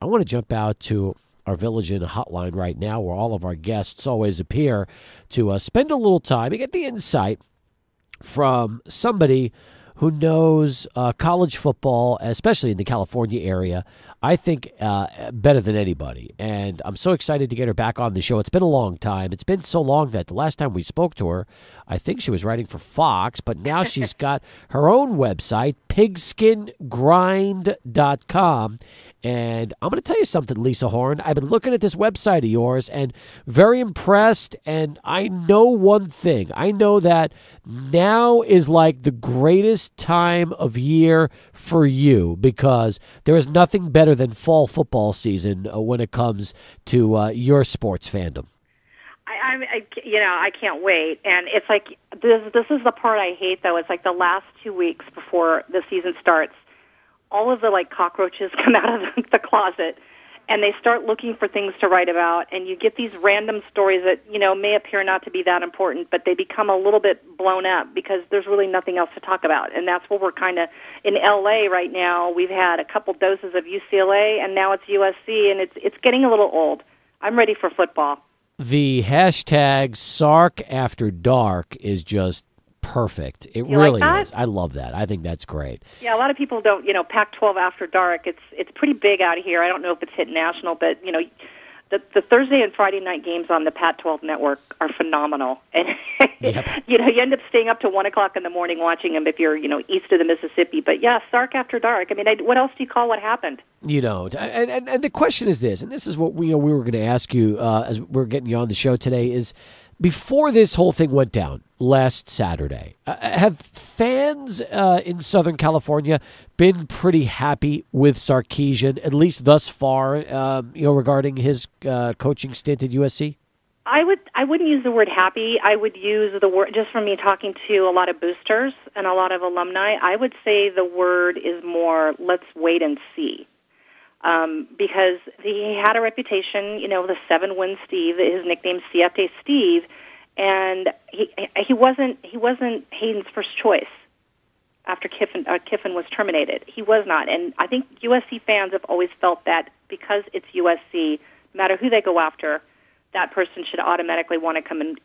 I want to jump out to our Village Inn hotline right now, where all of our guests always appear to spend a little time and get the insight from somebody who knows college football, especially in the California area, I think better than anybody. And I'm so excited to get her back on the show. It's been a long time. It's been so long that the last time we spoke to her, I think she was writing for Fox, but now she's got her own website, pigskingrind.com. And I'm going to tell you something, Lisa Horne. I've been looking at this website of yours and very impressed. And I know one thing. I know that now is like the greatest time of year for you, because there is nothing better than fall football season when it comes to your sports fandom. I can't wait. And it's like, this is the part I hate, though. It's like the last 2 weeks before the season starts, all of the cockroaches come out of the closet, and they start looking for things to write about, and you get these random stories that may appear not to be that important, but they become a little bit blown up because there's really nothing else to talk about. And that's what we're kind of in LA right now. We've had a couple doses of UCLA, and now it's USC, and it's getting a little old. I'm ready for football. The hashtag Sark After Dark is just perfect. It you really like is. I love that. I think that's great. Yeah, a lot of people don't, Pac-12 After Dark. It's pretty big out here. I don't know if it's hit national, but the Thursday and Friday night games on the Pac-12 network are phenomenal. And Yep. you end up staying up to 1:00 in the morning watching them if you're east of the Mississippi. But yeah, Sark After Dark. I mean, what else do you call what happened? And the question is this, and this is what we were going to ask you as we're getting you on the show today, is before this whole thing went down last Saturday, have fans in Southern California been pretty happy with Sarkisian, at least thus far, regarding his coaching stint at USC? I wouldn't use the word happy. I would use the word, just from me talking to a lot of boosters and a lot of alumni, I would say the word is more, let's wait and see. Because he had a reputation, the 7-win Steve, his nickname Siete Steve, and he wasn't Hayden's first choice after Kiffin was terminated. He was not, and I think USC fans have always felt that because it's USC, no matter who they go after, that person should automatically want to come and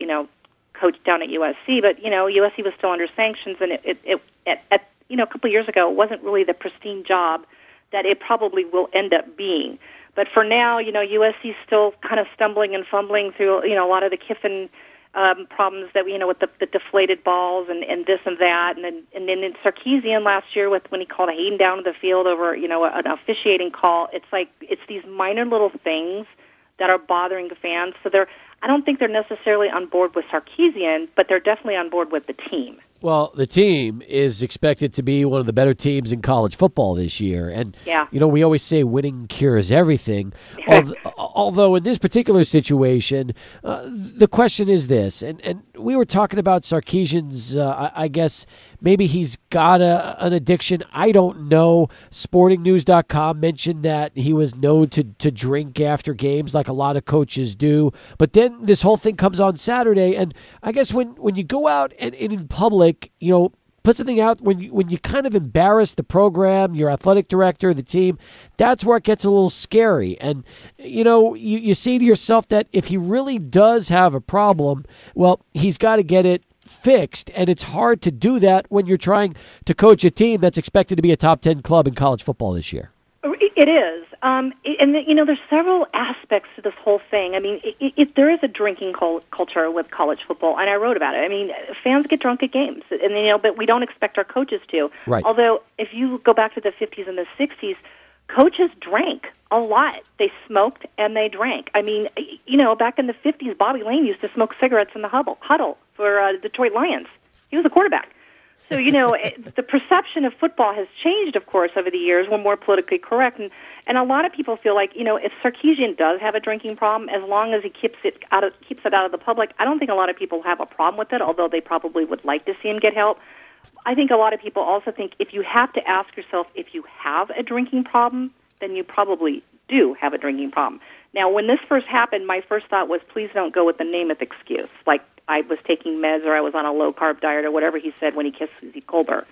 coach down at USC. But USC was still under sanctions, and it a couple of years ago, it wasn't really the pristine job that it probably will end up being. But for now, USC's still kind of stumbling and fumbling through, a lot of the Kiffin problems that with the deflated balls and this and that. And then in Sarkisian last year when he called Hayden down to the field over, an officiating call, it's these minor little things that are bothering the fans. So I don't think they're necessarily on board with Sarkisian, but they're definitely on board with the team. Well, the team is expected to be one of the better teams in college football this year. And, yeah. We always say winning cures everything. Although in this particular situation, the question is this. And we were talking about Sarkisian's, I guess, maybe he's got an addiction. I don't know. SportingNews.com mentioned that he was known to drink after games like a lot of coaches do. But then this whole thing comes on Saturday. And I guess when you go out and in public, put something out when you kind of embarrass the program, your athletic director, the team, that's where it gets a little scary. And, you say to yourself that if he really does have a problem, well, he's got to get it fixed. And it's hard to do that when you're trying to coach a team that's expected to be a top 10 club in college football this year. It is. And there's several aspects to this whole thing. I mean, there is a drinking culture with college football, and I wrote about it. I mean, fans get drunk at games, and but we don't expect our coaches to. Right. Although, if you go back to the 50s and the 60s, coaches drank a lot. They smoked and they drank. I mean, back in the 50s, Bobby Lane used to smoke cigarettes in the huddle for Detroit Lions. He was a quarterback. So, the perception of football has changed, of course, over the years. We're more politically correct. And a lot of people feel like, if Sarkisian does have a drinking problem, as long as he keeps it out of the public, I don't think a lot of people have a problem with it, although they probably would like to see him get help. I think a lot of people also think if you have to ask yourself if you have a drinking problem, then you probably do have a drinking problem. Now, when this first happened, my first thought was, please don't go with the Namath excuse, like I was taking meds or I was on a low-carb diet or whatever he said when he kissed Susie Colbert.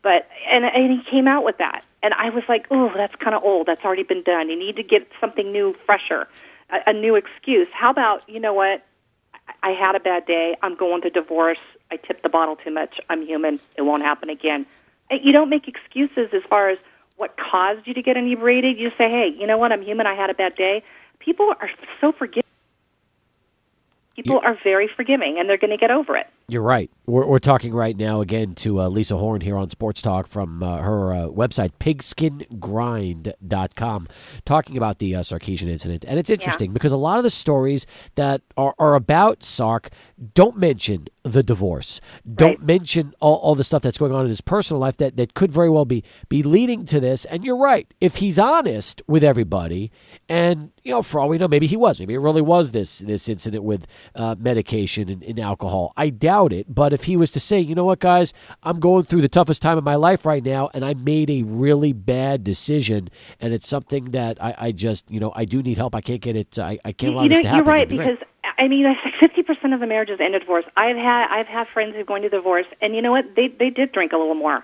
And he came out with that. And I was like, oh, that's kind of old. That's already been done. You need to get something new, fresher, a new excuse. How about, you know what? I had a bad day. I'm going to divorce. I tipped the bottle too much. I'm human. It won't happen again. You don't make excuses as far as what caused you to get inebriated. You say, hey, you know what? I'm human. I had a bad day. People are so forgiving. People are very forgiving, and they're going to get over it. You're right. We're talking right now again to Lisa Horne here on Sports Talk from her website, pigskingrind.com, talking about the Sarkisian incident. And it's interesting because a lot of the stories that are about Sark don't mention the divorce, don't mention all the stuff that's going on in his personal life that could very well be leading to this. And you're right. If he's honest with everybody, and, you know, for all we know, maybe he was. Maybe it really was this incident with medication and alcohol. I doubt it, but if he was to say, you know what, guys, I'm going through the toughest time of my life right now, and I made a really bad decision, and it's something that I just, you know, I do need help. I can't get it. I can't allow this to happen. You're right, because, I mean, 50% of the marriages end in divorce. I've had friends who've gone to divorce, and you know what? They did drink a little more.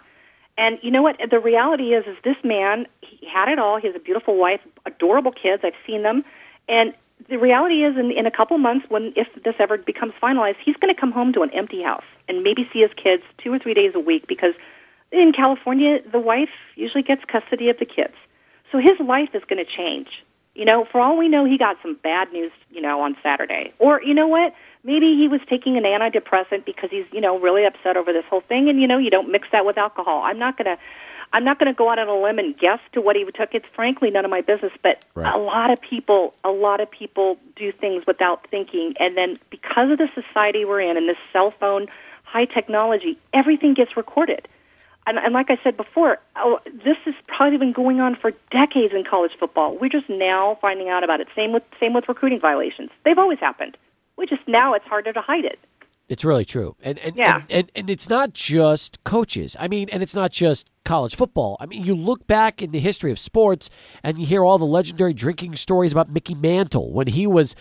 And you know what? The reality is this man, he had it all. He has a beautiful wife, adorable kids. I've seen them. And the reality is, in a couple months, if this ever becomes finalized, he's going to come home to an empty house and maybe see his kids 2 or 3 days a week, because in California, the wife usually gets custody of the kids. So his life is going to change. You know, for all we know, he got some bad news, you know, on Saturday. Or, you know what? Maybe he was taking an antidepressant because he's, you know, really upset over this whole thing. And, you know, you don't mix that with alcohol. I'm not going to go out on a limb and guess to what he took. It's frankly none of my business. But a lot of people do things without thinking. And then because of the society we're in and this cell phone, high technology, everything gets recorded. And like I said before, this has probably been going on for decades in college football. We're just now finding out about it. Same with recruiting violations. They've always happened. Now it's harder to hide it. It's really true. And it's not just coaches. I mean, and it's not just college football. I mean, you look back in the history of sports and you hear all the legendary drinking stories about Mickey Mantle when he was,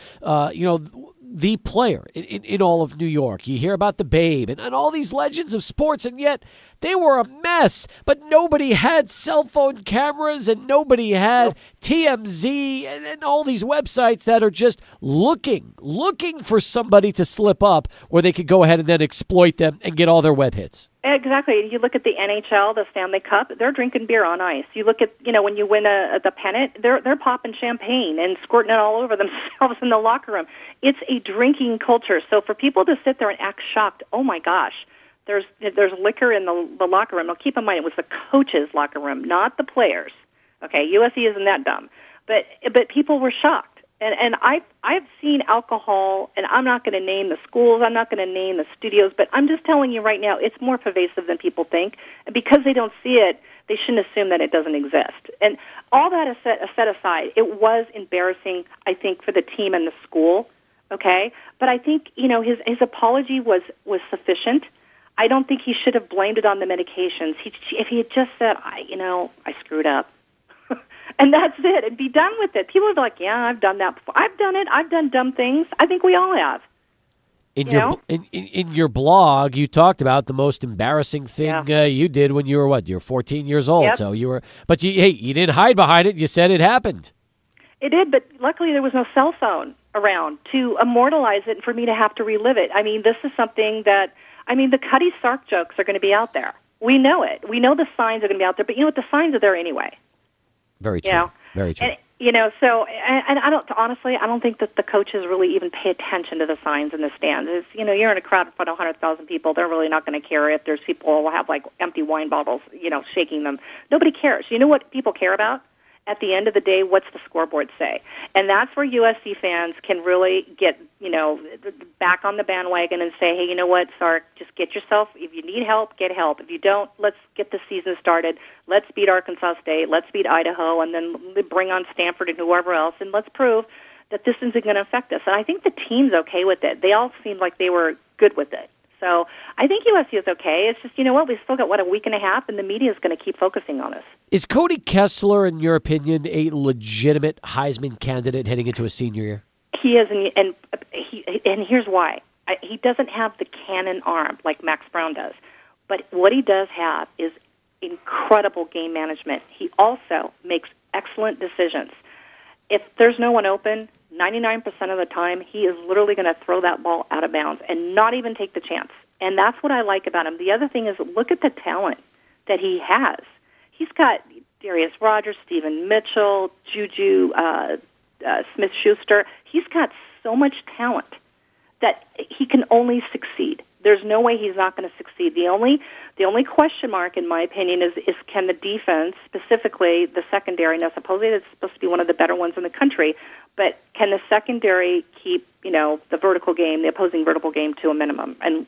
the player in all of New York. You hear about the Babe and all these legends of sports, and yet they were a mess. But nobody had cell phone cameras, and nobody had TMZ and all these websites that are just looking for somebody to slip up where they could go ahead and then exploit them and get all their web hits. Exactly. You look at the NHL, the Stanley Cup, they're drinking beer on ice. You look at, when you win the pennant, they're popping champagne and squirting it all over themselves in the locker room. It's a drinking culture. So for people to sit there and act shocked, oh my gosh, there's liquor in the locker room. Now keep in mind, it was the coach's locker room, not the players. Okay, USC isn't that dumb. But people were shocked. And I've seen alcohol, and I'm not going to name the schools, I'm not going to name the studios, but I'm just telling you right now, it's more pervasive than people think. And because they don't see it, they shouldn't assume that it doesn't exist. And all that is set aside, it was embarrassing, I think, for the team and the school, okay? But I think, his apology was sufficient. I don't think he should have blamed it on the medications. If he had just said, I screwed up. And that's it, and be done with it. People are like, yeah, I've done that before. I've done it. I've done dumb things. I think we all have. In your blog, you talked about the most embarrassing thing you did when you were, you're 14 years old. Yep. So you were, but you didn't hide behind it. You said it happened. It did, but luckily there was no cell phone around to immortalize it and for me to have to relive it. I mean, this is something that, the Cuddy Sark jokes are going to be out there. We know it. We know the signs are going to be out there, but you know what? The signs are there anyway. Very true. Very true. And, so, and I don't think that the coaches really even pay attention to the signs in the stands. It's, you're in a crowd in front of 100,000 people. They're really not going to care if there's people who have, empty wine bottles, shaking them. Nobody cares. You know what people care about? At the end of the day, what's the scoreboard say? And that's where USC fans can really get, back on the bandwagon and say, hey, you know what, Sark, just get yourself, if you need help, get help. If you don't, let's get the season started. Let's beat Arkansas State. Let's beat Idaho, and then bring on Stanford and whoever else, and let's prove that this isn't going to affect us. And I think the team's okay with it. They all seemed like they were good with it. So I think USC is okay. It's just, we've still got, a week and a half, and the media is going to keep focusing on us. Is Cody Kessler, in your opinion, a legitimate Heisman candidate heading into his senior year? He is, and here's why. He doesn't have the cannon arm like Max Brown does. But what he does have is incredible game management. He also makes excellent decisions. If there's no one open, 99% of the time, he is literally going to throw that ball out of bounds and not even take the chance. And that's what I like about him. The other thing is, look at the talent that he has. He's got Darius Rogers, Stephen Mitchell, Juju Smith-Schuster. He's got so much talent that he can only succeed. There's no way he's not going to succeed. The only question mark, in my opinion, is can the defense, specifically the secondary, now supposedly it's supposed to be one of the better ones in the country, but can the secondary keep, the vertical game, the opposing vertical game to a minimum? And,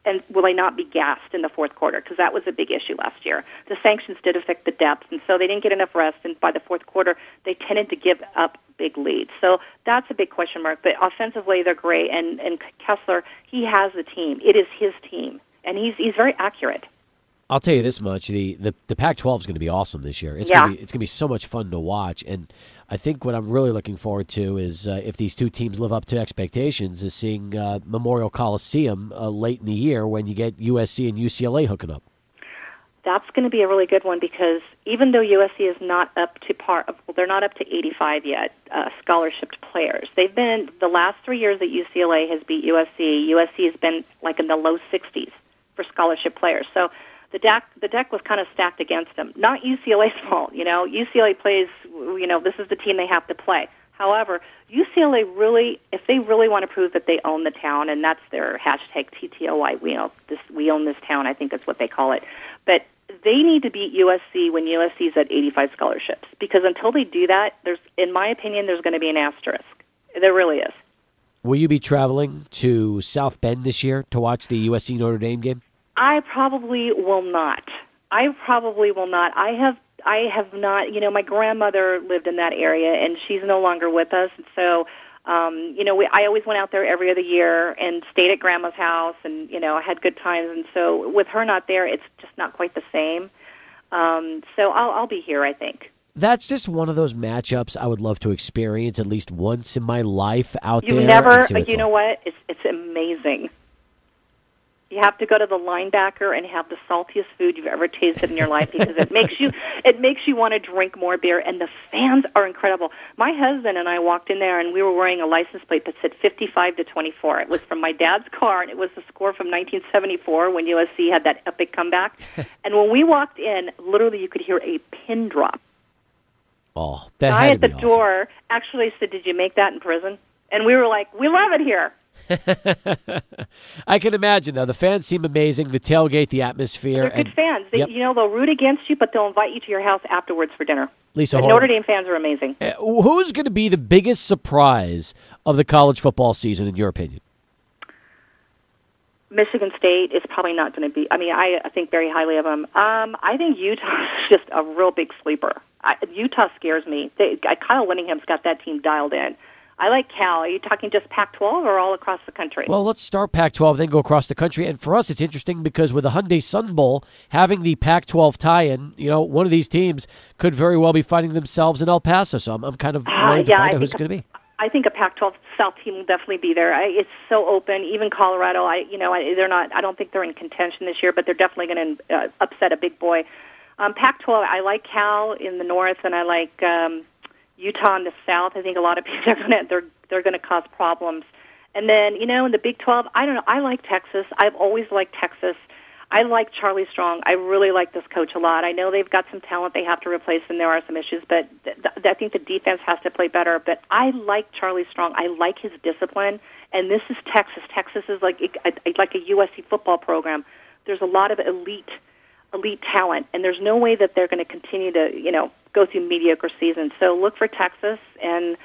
and will they not be gassed in the fourth quarter? Because that was a big issue last year. The sanctions did affect the depth, and so they didn't get enough rest, and by the fourth quarter, they tended to give up big leads. So that's a big question mark. But offensively, they're great, and Kessler, he has the team. It is his team, and he's very accurate. I'll tell you this much: the Pac-12 is going to be awesome this year. It's going to be so much fun to watch, and I think what I'm really looking forward to is if these two teams live up to expectations, is seeing Memorial Coliseum late in the year when you get USC and UCLA hooking up. That's going to be a really good one because even though USC is not up to they're not up to 85 yet, scholarship players. They've been, the last 3 years that UCLA has beat USC, USC has been like in the low 60s for scholarship players. So the deck was kind of stacked against them. Not UCLA's fault, UCLA plays, this is the team they have to play. However, UCLA really, if they really want to prove that they own the town, and that's their hashtag TTOY, we own this town, I think that's what they call it. But they need to beat USC when USC is at 85 scholarships, because until they do that, in my opinion, there's going to be an asterisk. There really is. Will you be traveling to South Bend this year to watch the USC Notre Dame game? I probably will not. I have not. My grandmother lived in that area, and she's no longer with us. And so, I always went out there every other year and stayed at Grandma's house, and I had good times. And so, with her not there, it's just not quite the same. So I'll be here, I think. That's just one of those matchups I would love to experience at least once in my life out there. You've never, you know what? It's amazing. You have to go to the linebacker and have the saltiest food you've ever tasted in your life because it makes you want to drink more beer, and the fans are incredible. My husband and I walked in there, and we were wearing a license plate that said 55-24. It was from my dad's car, and it was the score from 1974 when USC had that epic comeback. And when we walked in, literally you could hear a pin drop. Oh, that guy had at to the be door actually said, "Did you make that in prison?" And we were like, "We love it here." I can imagine, though. The fans seem amazing. The tailgate, the atmosphere. They're good fans. They'll root against you, but they'll invite you to your house afterwards for dinner. Lisa Horne. Notre Dame fans are amazing. Who's going to be the biggest surprise of the college football season, in your opinion? Michigan State is probably not going to be. I think very highly of them. I think Utah is just a real big sleeper. Utah scares me. Kyle Whittingham's got that team dialed in. I like Cal. Are you talking just Pac-12 or all across the country? Well, let's start Pac-12, then go across the country. And for us, it's interesting because with the Hyundai Sun Bowl, having the Pac-12 tie-in, one of these teams could very well be finding themselves in El Paso. So I'm kind of worried to find out who it's going to be. I think a Pac-12 South team will definitely be there. It's so open. Even Colorado, they're not. I don't think they're in contention this year, but they're definitely going to upset a big boy. Pac-12, I like Cal in the north, and I like Utah in the south. I think a lot of people they're going to cause problems. And then in the Big 12, I don't know. I like Texas. I've always liked Texas. I like Charlie Strong. I really like this coach a lot. I know they've got some talent they have to replace, and there are some issues, but I think the defense has to play better. But I like Charlie Strong. I like his discipline, and this is Texas. Texas is like a USC football program. There's a lot of elite talent, and there's no way that they're going to continue to go through mediocre seasons. So look for Texas, and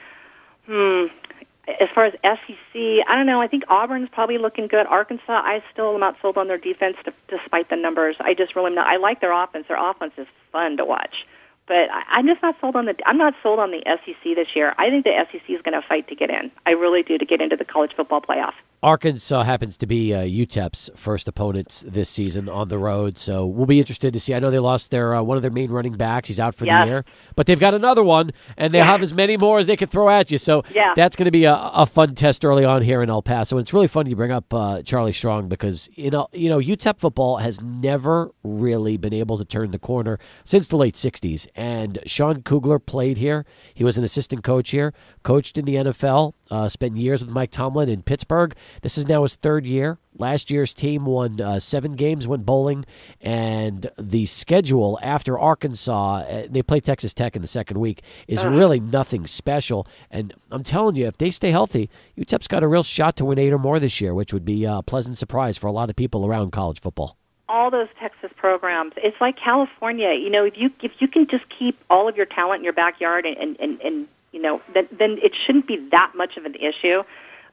as far as SEC, I don't know. I think Auburn's probably looking good. Arkansas, I still am not sold on their defense despite the numbers. I just really am not. I like their offense. Their offense is fun to watch. But I'm just not sold on I'm not sold on the SEC this year. I think the SEC is going to fight to get in. I really do, to get into the college football playoff. Arkansas happens to be UTEP's first opponents this season on the road, so we'll be interested to see. I know they lost their one of their main running backs. He's out for the year, but they've got another one, and they'll have as many more as they can throw at you. So that's going to be a fun test early on here in El Paso. And it's really funny you bring up Charlie Strong because UTEP football has never really been able to turn the corner since the late 60s. And Sean Kugler played here. He was an assistant coach here, coached in the NFL, spent years with Mike Tomlin in Pittsburgh. This is now his third year. Last year's team won 7 games, went bowling, and the schedule after Arkansas, they play Texas Tech in the second week, is really nothing special. And I'm telling you, if they stay healthy, UTEP's got a real shot to win 8 or more this year, which would be a pleasant surprise for a lot of people around college football. All those Texas programs, it's like California. If you can just keep all of your talent in your backyard and then it shouldn't be that much of an issue.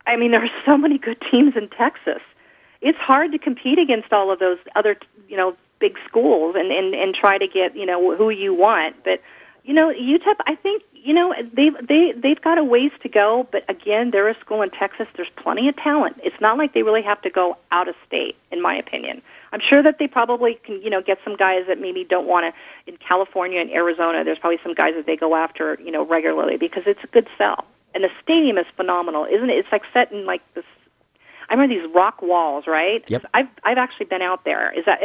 I mean, there are so many good teams in Texas. It's hard to compete against all of those other, big schools and try to get, who you want. But, UTEP, I think, they've got a ways to go. But again, they're a school in Texas. There's plenty of talent. It's not like they really have to go out of state, in my opinion. I'm sure that they probably can, get some guys that maybe don't want to. In California and Arizona, there's probably some guys that they go after, regularly because it's a good sell. And the stadium is phenomenal, isn't it? It's like set in like this. I remember these rock walls, right? Yep. I've actually been out there. Is that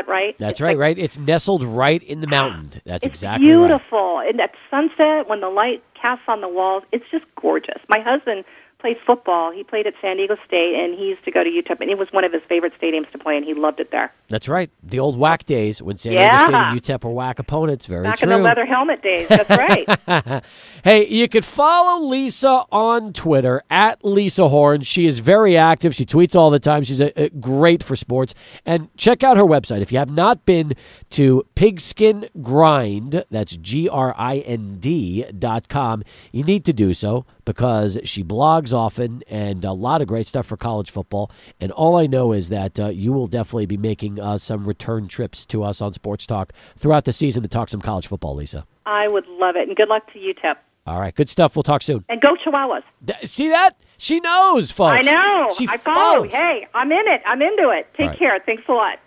right? That's right, right? It's nestled right in the mountain. That's exactly beautiful. Right. And at sunset, when the light casts on the walls, it's just gorgeous. My husband played football. He played at San Diego State, and he used to go to UTEP, and it was one of his favorite stadiums to play, and he loved it there. That's right. The old WAC days when San Diego State and UTEP were WAC opponents. Very Back true. in the leather helmet days. That's right. Hey, you could follow Lisa on Twitter, at Lisa Horne. She is very active. She tweets all the time. She's great for sports. And check out her website. If you have not been to Pigskin Grind, that's GRIND.com, you need to do so because she blogs often and a lot of great stuff for college football. And all I know is that you will definitely be making some return trips to us on Sports Talk throughout the season to talk some college football, Lisa. I would love it. And good luck to UTEP. All right. Good stuff. We'll talk soon. And go Chihuahuas. See that? She knows, folks. I know. She I follow. follows. Hey, I'm in it. I'm into it. Take care. Thanks a lot.